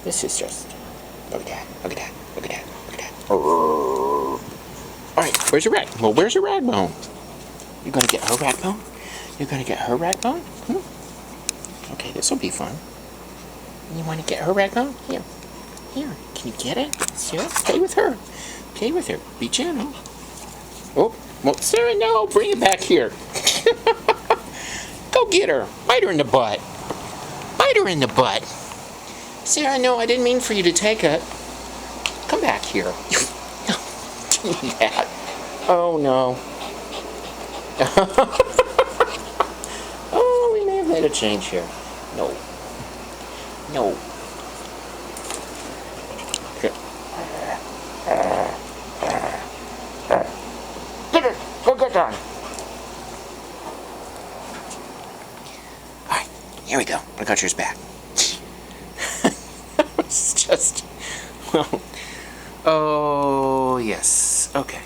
This is just... Look at that. Look at that. Look at that. Look at that. Oh. Alright, where's your rag? Well, where's your rag bone? You gonna get her rag bone? You gonna get her rag bone? Okay, this will be fun. You wanna get her rag bone? Here. Here. Can you get it? Sarah, play with her. Play with her. Be gentle. Oh, well, Sarah, no. Bring it back here. Go get her. Bite her in the butt. Bite her in the butt. Sarah, no, I didn't mean for you to take it. Come back here. Give me that. Oh, no. Oh, we may have made a change here. No. No. Here. Get it. Go get that. All right. Here we go. I got yours back. It's just... Well... Oh, yes. Okay.